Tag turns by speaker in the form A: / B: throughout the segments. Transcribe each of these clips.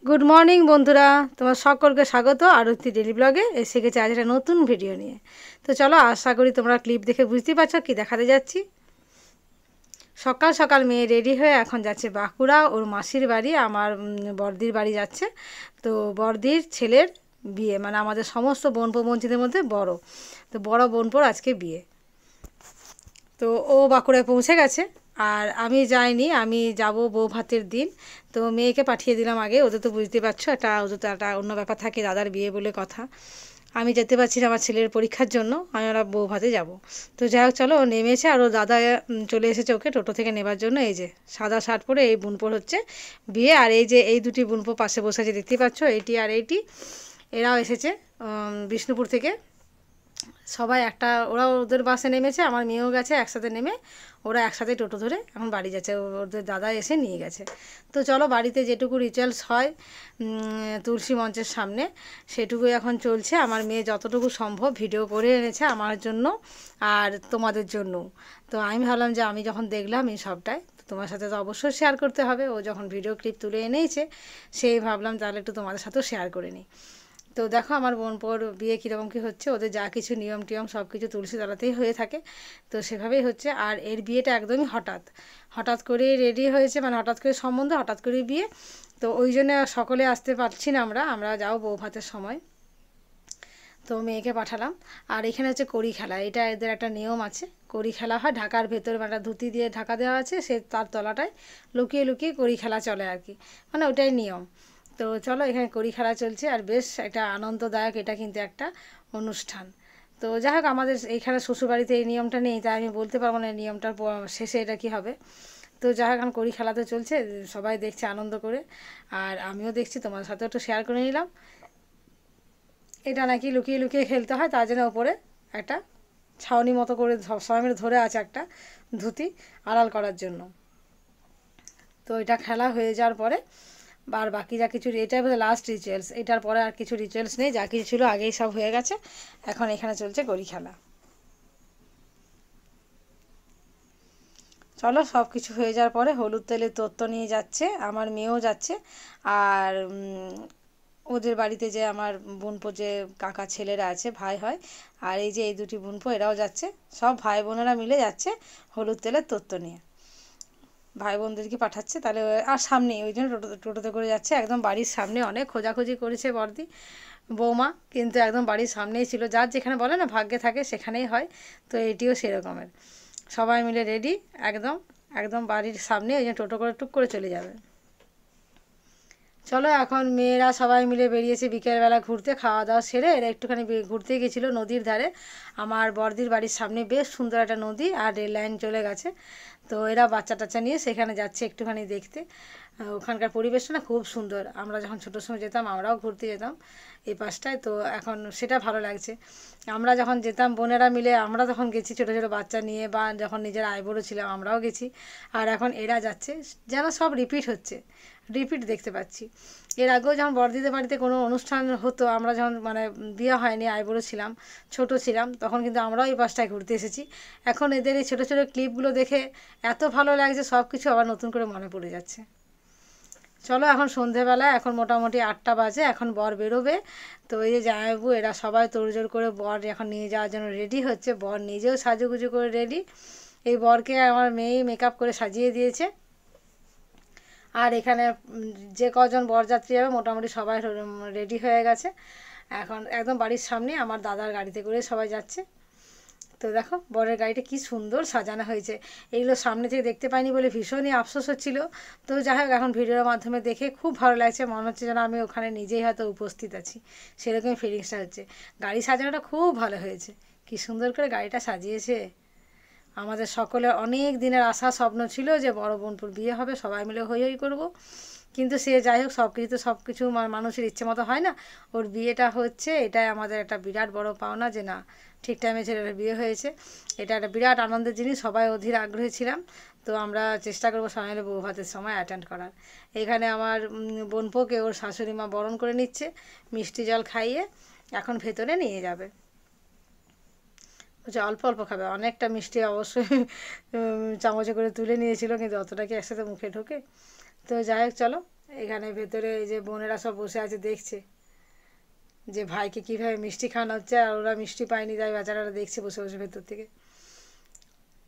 A: Good morning বন্ধুরা, তোমার সকলকে স্বাগত আরতি ডেলি ব্লগে। এসে গেছে আজ একটা নতুন ভিডিও নিয়ে। তো চলো, আশা করি তোমরা ক্লিপ দেখে বুঝতেই পারছো কি দেখাতে যাচ্ছি। সকাল সকাল মেয়ে রেডি হয়ে এখন যাচ্ছে বাঁকুড়া, ওর মাসির বাড়ি, আমার বড়দির বাড়ি যাচ্ছে। তো বড়দির ছেলের বিয়ে, মানে আমাদের সমস্ত বোনপো বোনচিদের মধ্যে বড়, তো বড় বোনপোর আজকে বিয়ে। তো ও বাঁকুড়ায় পৌঁছে গেছে, আর আমি যাইনি, আমি যাব বউ ভাতের দিন। তো মেয়েকে পাঠিয়ে দিলাম আগে, ওদের তো বুঝতে পারছো ওদের তো একটা অন্য ব্যাপার থাকে, দাদার বিয়ে বলে কথা। আমি যেতে পারছি না আমার ছেলের পরীক্ষার জন্য, আমি ওরা বউ ভাতে যাব। তো যাই হোক চলো, ও নেমেছে আর ও দাদা চলে এসেছে ওকে টোটো থেকে নেবার জন্য। এই যে সাদা শার্ট পরে এই বোনপোর হচ্ছে বিয়ে, আর এই যে এই দুটি বোনপো পাশে বসে আছে দেখতেই পাচ্ছ, এইটি আর এইটি, এরাও এসেছে বিষ্ণুপুর থেকে। সবাই একটা, ওরা ওদের বাসে নেমেছে, আমার মেয়েও গেছে একসাথে নেমে, ওরা একসাথে টোটো ধরে এখন বাড়ি যাচ্ছে, ওদের দাদা এসে নিয়ে গেছে। তো চলো, বাড়িতে যেটুকু রিচুয়ালস হয় তুলসী মঞ্চের সামনে, সেটুকুই এখন চলছে। আমার মেয়ে যতটুকু সম্ভব ভিডিও করে এনেছে আমার জন্য আর তোমাদের জন্য। তো আমি ভাবলাম যে আমি যখন দেখলাম এই সবটাই, তো তোমার সাথে তো অবশ্যই শেয়ার করতে হবে। ও যখন ভিডিও ক্লিপ তুলে এনেছে, সেই ভাবলাম তাহলে একটু তোমাদের সাথেও শেয়ার করে নিই। তো দেখো আমার বোনপোর বিয়ে কীরকম কী হচ্ছে, ওদের যা কিছু নিয়ম টিয়ম সব কিছু তুলসী তলাতেই হয়ে থাকে, তো সেভাবেই হচ্ছে। আর এর বিয়েটা একদমই হঠাৎ হঠাৎ করেই রেডি হয়েছে, মানে হঠাৎ করে সম্বন্ধ, হঠাৎ করেই বিয়ে। তো ওই জন্য সকলে আসতে পারছি না, আমরা যাও বউ ভাতের সময়। তো মেয়েকে পাঠালাম। আর এখানে হচ্ছে কড়ি খেলা, এটা এদের একটা নিয়ম আছে। কড়ি খেলা হয় ঢাকার ভেতরে, মানে ধুতি দিয়ে ঢাকা দেওয়া আছে, সে তার তলাটায় লুকিয়ে লুকিয়ে কড়ি খেলা চলে আর কি, মানে ওটাই নিয়ম। তো চলো, এখানে কড়ি খেলা চলছে আর বেশ এটা আনন্দদায়ক, এটা কিন্তু একটা অনুষ্ঠান। তো যাই হোক, আমাদের এইখানে শ্বশুরবাড়িতে এই নিয়মটা নেই, তাই আমি বলতে পারবো না এই নিয়মটার শেষে এটা কী হবে। তো যাই হোক, এখন কড়ি খেলা তো চলছে, সবাই দেখছে আনন্দ করে, আর আমিও দেখছি, তোমার সাথে একটু শেয়ার করে নিলাম। এটা নাকি লুকিয়ে লুকিয়ে খেলতে হয়, তার জন্য ওপরে একটা ছাউনি মতো করে সবাই মিলে ধরে আছে একটা ধুতি আড়াল করার জন্য। তো এটা খেলা হয়ে যাওয়ার পরে আর বাকি যা কিছু, এটাই বোধহয় লাস্ট রিচুয়ালস, এটার পরে আর কিছু রিচুয়ালস নেই, যা কিছু ছিল আগেই সব হয়ে গেছে। এখন এখানে চলছে গড়ি খেলা। চলো, সব কিছু হয়ে যাওয়ার পরে হলুদ তেলের তত্ত্ব নিয়ে যাচ্ছে, আমার মেয়েও যাচ্ছে। আর ওদের বাড়িতে যে আমার বোনপো যে কাকা ছেলেরা আছে, ভাই হয়, আর এই যে এই দুটি বোনপো এরাও যাচ্ছে, সব ভাই বোনেরা মিলে যাচ্ছে হলুদ তেলের তত্ত্ব নিয়ে। ভাই বোনদেরকে পাঠাচ্ছে তাহলে, আর সামনেই ওই জন্য টোটোতে করে যাচ্ছে, একদম বাড়ির সামনে। অনেক খোঁজাখুঁজি করেছে বর্দি বৌমা, কিন্তু একদম বাড়ির সামনেই ছিল, যার যেখানে বলে না ভাগ্যে থাকে সেখানেই হয়। তো এটিও সেরকমের, সবাই মিলে রেডি, একদম একদম বাড়ির সামনে, ওই জন্য টোটো করে টুক করে চলে যাবে। চলো, এখন মেয়েরা সবাই মিলে বেরিয়েছে বিকেলবেলা ঘুরতে, খাওয়া দাওয়া সেরে এরা একটুখানি ঘুরতে গেছিলো নদীর ধারে। আমার বড়দির বাড়ির সামনে বেশ সুন্দর একটা নদী, আর রেল লাইন চলে গেছে। তো এরা বাচ্চা টাচ্চা নিয়ে সেখানে যাচ্ছে একটুখানি দেখতে। ওখানকার পরিবেশটা না খুব সুন্দর, আমরা যখন ছোটোর সময় যেতাম আমরাও ঘুরতে যেতাম এই পাশটায়, তো এখন সেটা ভালো লাগছে। আমরা যখন যেতাম বোনেরা মিলে, আমরা তখন গেছি ছোটো ছোটো বাচ্চা নিয়ে, বা যখন নিজের আইবুড়ো ছিলাম আমরাও গেছি। আর এখন এরা যাচ্ছে, যেন সব রিপিট হচ্ছে, রিপিট দেখতে পাচ্ছি। এর আগেও যখন বড়দিদের বাড়িতে কোনো অনুষ্ঠান হতো, আমরা যখন মানে বিয়ে হয়নি আইবুড়ো ছিলাম, ছোট ছিলাম, তখন কিন্তু আমরাও এই পাশটায় ঘুরতে এসেছি। এখন এদের এই ছোটো ছোটো ক্লিপগুলো দেখে এত ভালো লাগছে, সব কিছু আবার নতুন করে মনে পড়ে যাচ্ছে। চলো, এখন সন্ধেবেলা, এখন মোটামুটি 8টা বাজে, এখন বর বেরোবে। তো এই যে জামাইবাবু এরা সবাই তোড়জোড় করে বর এখন নিয়ে যাওয়ার জন্য রেডি হচ্ছে, বর নিজেও সাজুগুজু করে রেডি। এই বরকে আমার মেয়েই মেকআপ করে সাজিয়ে দিয়েছে। আর এখানে যে কজন বরযাত্রী যাবে মোটামুটি সবাই রেডি হয়ে গেছে, এখন একদম বাড়ির সামনে আমার দাদার গাড়িতে করে সবাই যাচ্ছে। তো দেখো বরের গাড়িটা কি সুন্দর সাজানো হয়েছে, এইগুলো সামনে থেকে দেখতে পাইনি বলে ভীষণই আফসোস হচ্ছিল। তো যাই হোক, এখন ভিডিওর মাধ্যমে দেখে খুব ভালো লাগছে, মনে হচ্ছে যেন আমি ওখানে নিজেই হয়তো উপস্থিত আছি, সেরকমই ফিলিংসটা হচ্ছে। গাড়ি সাজানোটা খুব ভালো হয়েছে, কি সুন্দর করে গাড়িটা সাজিয়েছে। আমাদের সকলের অনেক দিনের আশা স্বপ্ন ছিল যে বড় বোনপুর বিয়ে হবে, সবাই মিলে হই হই করবো, কিন্তু সে যাই হোক, সব কিছু তো সব কিছু মানুষের ইচ্ছে মতো হয় না। ওর বিয়েটা হচ্ছে, এটাই আমাদের একটা বিরাট বড় পাওনা, যে না ঠিক টাইমে ছেলেটার বিয়ে হয়েছে, এটা একটা বিরাট আনন্দের জিনিস, সবাই অধীর আগ্রহী ছিলাম। তো আমরা চেষ্টা করবো সবাই মিলে বউ ভাতের সময় অ্যাটেন্ড করার। এখানে আমার বোনপোকে ওর শাশুড়ি মা বরণ করে নিচ্ছে, মিষ্টি জল খাইয়ে এখন ভেতরে নিয়ে যাবে। বলছে অল্প অল্প খাবে, অনেকটা মিষ্টি অবশ্যই চামচে করে তুলে নিয়েছিল, কিন্তু অতটা কি একসাথে মুখে ঢোকে। তো যাই হোক চলো, এখানে ভেতরে এই যে বোনেরা সব বসে আছে, দেখছে যে ভাইকে কীভাবে মিষ্টি খাওয়ানো হচ্ছে, আর ওরা মিষ্টি পায়নি তাই বেচারারা দেখছে বসে বসে ভেতর থেকে।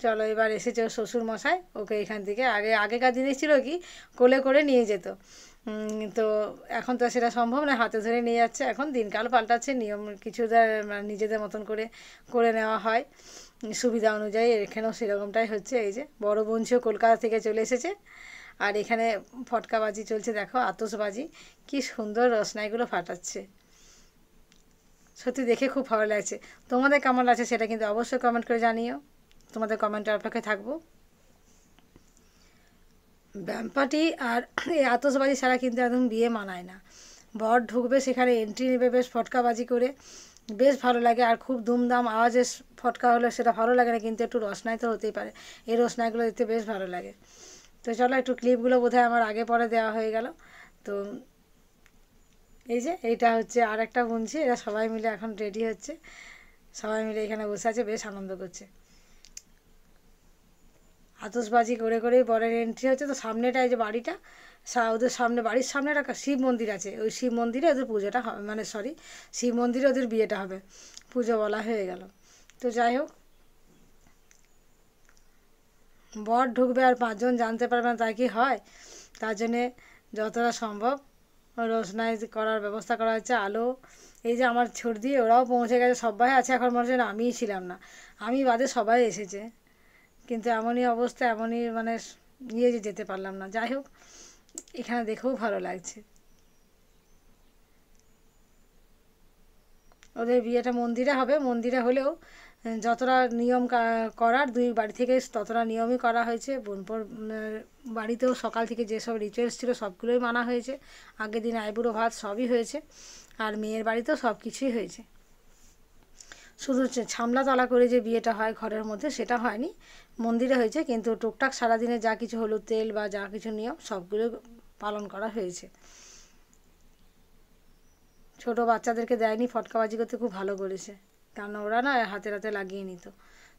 A: চলো এবার এসেছে ওর শ্বশুর মশাই, ওকে এখান থেকে আগেকার দিনে ছিল কি কোলে করে নিয়ে যেত, তো এখন তো সেটা সম্ভব না, হাতে ধরে নিয়ে যাচ্ছে। এখন দিনকাল পাল্টাচ্ছে, নিয়ম কিছুটা নিজেদের মতন করে করে নেওয়া হয় সুবিধা অনুযায়ী। এখানেও সেরকমটাই হচ্ছে। এই যে বড় বোনঝিও কলকাতা থেকে চলে এসেছে, আর এখানে ফটকাবাজি চলছে, দেখো আতশবাজি, কি সুন্দর রসনাইগুলো ফাটাচ্ছে, সত্যি দেখে খুব ভালো লাগছে। তোমাদের কেমন লাগছে সেটা কিন্তু অবশ্যই কমেন্ট করে জানিও, তোমাদের কমেন্টের অপেক্ষায় থাকবো। ব্যাম্পাটি আর এই আতশবাজি ছাড়া কিন্তু একদম বিয়ে মানায় না। বর ঢুকবে, সেখানে এন্ট্রি নেবে বেশ ফটকাবাজি করে, বেশ ভালো লাগে। আর খুব দুমদাম আওয়াজে ফটকা হলে সেটা ভালো লাগে না, কিন্তু একটু রসনাই তো হতেই পারে, এই রসনাইগুলো দেখতে বেশ ভালো লাগে। তো চলো একটু ক্লিপগুলো বোধহয় আমার আগে পরে দেওয়া হয়ে গেল। তো এই যে এইটা হচ্ছে আর একটা বুনছি, এরা সবাই মিলে এখন রেডি হচ্ছে, সবাই মিলে এখানে বসে আছে, বেশ আনন্দ করছে। আতশবাজি করে করেই বরের এন্ট্রি হচ্ছে। তো সামনেটা এই যে বাড়িটা, ওদের সামনে, বাড়ির সামনে একটা শিব মন্দির আছে, ওই শিব মন্দিরে ওদের পুজোটা হবে, মানে সরি, শিব মন্দিরে ওদের বিয়েটা হবে, পুজো বলা হয়ে গেল। তো যাই হোক, বর ঢুকবে আর 5 জন জানতে পারবে না, তাই কি হয়? তার জন্যে যতটা সম্ভব রোশনাই করার ব্যবস্থা করা হচ্ছে, আলো। এই যে আমার ছর্দি, ওরাও পৌঁছে গেছে, সবাই আছে, এখন মনে হচ্ছে না আমিই ছিলাম না, আমি বাদে সবাই এসেছে, কিন্তু এমনই অবস্থা, এমনই মানে নিয়ে যেতে পারলাম না। যাই হোক, এখানে দেখেও ভালো লাগছে। ওদের বিয়েটা মন্দিরে হবে, মন্দিরে হলেও যতটা নিয়ম করার দুই বাড়ি থেকে ততটা নিয়মই করা হয়েছে। বোনপোর বাড়িতেও সকাল থেকে যেসব রিচুয়ালস ছিল সবগুলোই মানা হয়েছে, আগের দিন আইবুড়ো ভাত সবই হয়েছে, আর মেয়ের বাড়িতেও সব কিছুই হয়েছে। শুধু ছামলাতলা করে যে বিয়েটা হয় ঘরের মধ্যে সেটা হয়নি, মন্দিরে হয়েছে, কিন্তু টুকটাক সারাদিনে যা কিছু হলুদ তেল বা যা কিছু নিয়ম সবগুলো পালন করা হয়েছে। ছোটো বাচ্চাদেরকে দেয়নি, ফটকাবাজি করতে খুব ভালো করেছে, কারণ ওরা না হাতে হাতে লাগিয়ে নিত।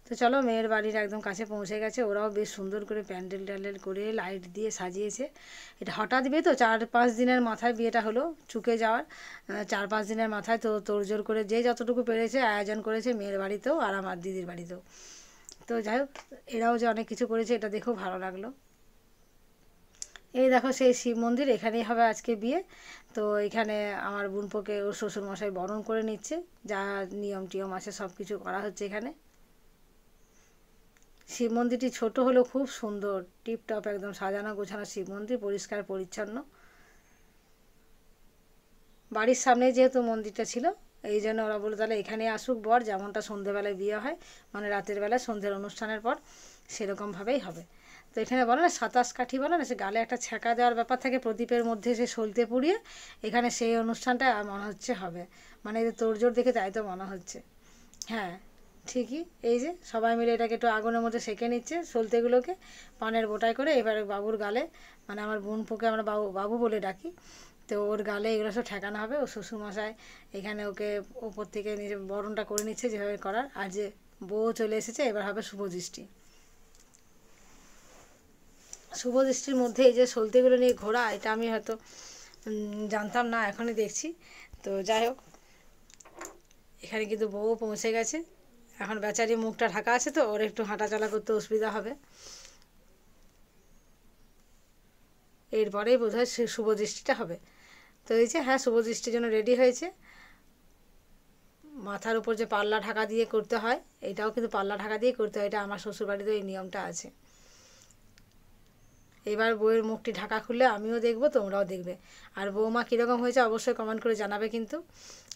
A: তো চলো মেয়ের বাড়ির একদম কাছে পৌঁছে গেছে, ওরাও বেশ সুন্দর করে প্যান্ডেল ট্যান্ডেল করে লাইট দিয়ে সাজিয়েছে। এটা হঠাৎ বিয়ে তো, 4-5 দিনের মাথায় বিয়েটা হলো, চুকে যাওয়ার 4-5 দিনের মাথায়। তো তোড়জোড় করে যে যতটুকু পেরেছে আয়োজন করেছে, মেয়ের বাড়িতেও আর আমার দিদির বাড়িতেও। তো যাই হোক, এরাও যে অনেক কিছু করেছে এটা দেখেও ভালো লাগলো। এই দেখো সেই শিব মন্দির, এখানেই হবে আজকে বিয়ে। তো এখানে আমার বোনপোকে ওর শ্বশুরমশাই বরণ করে নিচ্ছে, যা নিয়ম টিয়ম আছে সব কিছু করা হচ্ছে এখানে। শিব মন্দিরটি ছোট হলেও খুব সুন্দর, টিপটপ একদম সাজানো গোছানো শিব মন্দির, পরিষ্কার পরিচ্ছন্ন। বাড়ির সামনে যেহেতু মন্দিরটা ছিল, এই জন্য ওরা বললো তাহলে এখানে আসুক বর, যেমনটা সন্ধেবেলায় বিয়ে হয়, মানে রাতের বেলায় সন্ধ্যের অনুষ্ঠানের পর সেরকমভাবেই হবে। তো এখানে বলে না 27 কাঠি, বলে না, সে গালে একটা ছ্যাঁকা দেওয়ার ব্যাপার থাকে, প্রদীপের মধ্যে সে সলতে পুড়িয়ে, এখানে সেই অনুষ্ঠানটা মনে হচ্ছে হবে, মানে এদের তোড়জোড় দেখে তাই তো মনে হচ্ছে। হ্যাঁ ঠিকই, এই যে সবাই মিলে এটাকে একটু আগুনের মধ্যে সেঁকে নিচ্ছে সলতেগুলোকে, পানের বোটায় করে। এবারে বাবুর গালে, মানে আমার বোনপোকে আমরা বাবু বাবু বলে ডাকি, তো ওর গালে এগুলো সব ঠেকানো হবে। ও শ্বশুরমশাই এখানে ওকে ওপর থেকে নিজে বরণটা করে নিচ্ছে যেভাবে করার। আর যে বউ চলে এসেছে, এবার হবে শুভদৃষ্টি। শুভদৃষ্টির মধ্যে এই যে সলতেগুলো নিয়ে ঘোরা, এটা আমি হয়তো জানতাম না, এখনই দেখছি। তো যাই হোক, এখানে কিন্তু বউ পৌঁছে গেছে, এখন বেচারি মুখটা ঢাকা আছে, তো ওর একটু হাঁটাচলা করতে অসুবিধা হবে। এরপরেই বোধহয় শুভদৃষ্টিটা হবে। তো এই যে হ্যাঁ, শুভদৃষ্টির জন্য রেডি হয়েছে। মাথার উপর যে পাল্লা ঢাকা দিয়ে করতে হয়, এটাও কিন্তু পাল্লা ঢাকা দিয়ে করতে হয়, এটা আমার শ্বশুরবাড়িতে এই নিয়মটা আছে। এবার বউয়ের মুখটি ঢাকা খুললে আমিও দেখব, তোমরাও দেখবে। আর বৌমা কীরকম হয়েছে অবশ্যই কমেন্ট করে জানাবে কিন্তু।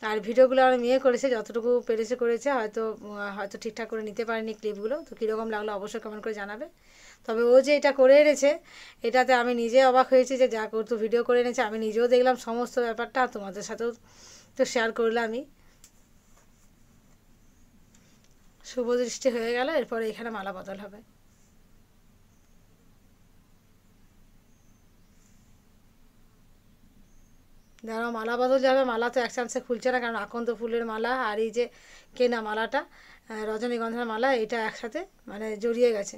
A: আর ভিডিওগুলো আমার মেয়ে করেছে, যতটুকু পেরেছে করেছে, হয়তো হয়তো ঠিকঠাক করে নিতে পারেনি ক্লিপগুলো, তো কীরকম লাগলো অবশ্যই কমেন্ট করে জানাবে। তবে ও যে এটা করে এনেছে, এটাতে আমি নিজে অবাক হয়েছি, যে যা করতো ভিডিও করে এনেছে, আমি নিজেও দেখলাম সমস্ত ব্যাপারটা, তোমাদের সাথেও তো শেয়ার করলাম আমি। শুভদৃষ্টি হয়ে গেল, এরপরে এখানে মালা বদল হবে। ধরো মালা বদল যাবে, মালা তো এক চান্সে খুলছে না, কারণ আকন্দ ফুলের মালা আর এই যে কেনা মালাটা, রজনীগন্ধার মালা, এটা একসাথে মানে জড়িয়ে গেছে।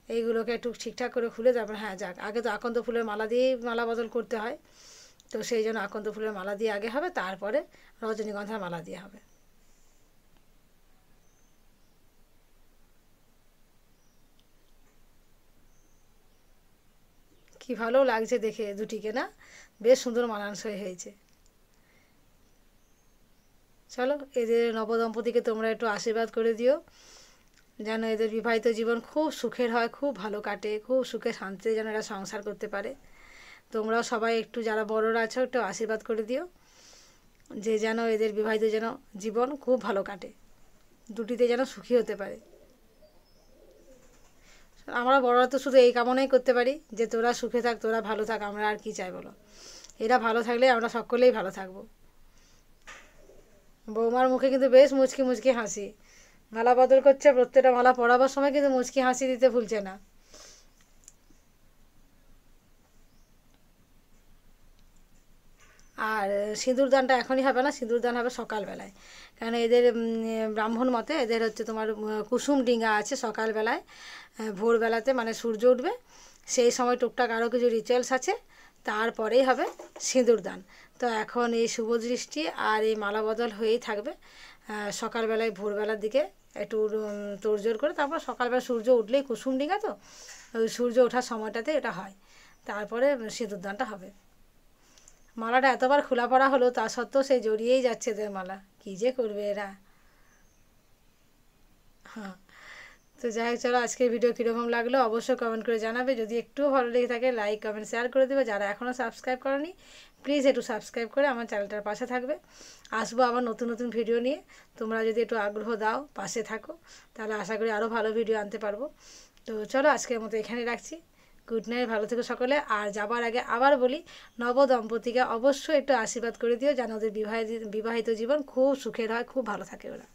A: এইগুলোকে একটু ঠিকঠাক করে খুলে তারপর হ্যাঁ যাক, আগে তো আকন্দ ফুলের মালা দিয়েই মালা বদল করতে হয়, তো সেই জন্য আকন্দ ফুলের মালা দিয়ে আগে হবে, তারপরে রজনীগন্ধার মালা দিয়ে হবে। কি ভালো লাগছে দেখে দুটিকে, না বেশ সুন্দর মানানসই হয়েছে। চলো এদের নবদম্পতিকে তোমরা একটু আশীর্বাদ করে দিও, যেন এদের বিবাহিত জীবন খুব সুখের হয়, খুব ভালো কাটে, খুব সুখে শান্তিতে যেন এরা সংসার করতে পারে। তোমরাও সবাই একটু যারা বড়রা আছো একটু আশীর্বাদ করে দিও, যে যেন এদের বিবাহিত যেন জীবন খুব ভালো কাটে, দুটিতে যেন সুখী হতে পারে। আমরা বড়রা তো শুধু এই কামনাই করতে পারি যে তোরা সুখে থাক, তোরা ভালো থাক, আমরা আর কি চাই বলো। এরা ভালো থাকলে আমরা সকলেই ভালো থাকবো। বৌমার মুখে কিন্তু বেশ মুচকি মুচকি হাসি, মালা বদল করছে, প্রত্যেকটা মালা পরাবার সময় কিন্তু মুচকি হাসি দিতে ভুলছে না। আর সিঁদুরদানটা এখনই হবে না, সিঁদুরদান হবে সকালবেলায়, কারণ এদের ব্রাহ্মণ মতে এদের হচ্ছে তোমার কুসুম ডিঙ্গা আছে সকালবেলায়, ভোরবেলাতে মানে সূর্য উঠবে সেই সময় টুকটাক আরও কিছু রিচুয়ালস আছে, তারপরেই হবে সিঁদুরদান। তো এখন এই শুভ দৃষ্টি আর এই মালা বদল হয়েই থাকবে সকালবেলায়, ভোরবেলার দিকে একটু তোড়জোড় করে, তারপর সকালবেলা সূর্য উঠলেই কুসুম ডিঙ্গা তো ওই সূর্য ওঠার সময়টাতে এটা হয়, তারপরে সিঁদুরদানটা হবে। মালাটা এতবার খোলা পড়া হলো তা সত্ত্বেও সেই জড়িয়েই যাচ্ছে এদের মালা, কী যে করবে এরা। হ্যাঁ, তো যাই হোক, চলো আজকের ভিডিও কীরকম লাগলো অবশ্যই কমেন্ট করে জানাবে, যদি একটু ভালো লেগে থাকে লাইক কমেন্ট শেয়ার করে দেবে, যারা এখনও সাবস্ক্রাইব করনি প্লিজ একটু সাবস্ক্রাইব করে আমার চ্যানেলটার পাশে থাকবে। আসবো আবার নতুন নতুন ভিডিও নিয়ে, তোমরা যদি একটু আগ্রহ দাও পাশে থাকো তাহলে আশা করি আরও ভালো ভিডিও আনতে পারবো। তো চলো আজকের মতো এখানেই রাখছি, গুড নাইট, ভালো থেকো সকলে। আর যাবার আগে আবার বলি, নবদম্পতিকে অবশ্যই একটু আশীর্বাদ করে দিও যেন ওদের বিবাহিত জীবন খুব সুখের হয়, খুব ভালো থাকে ওরা।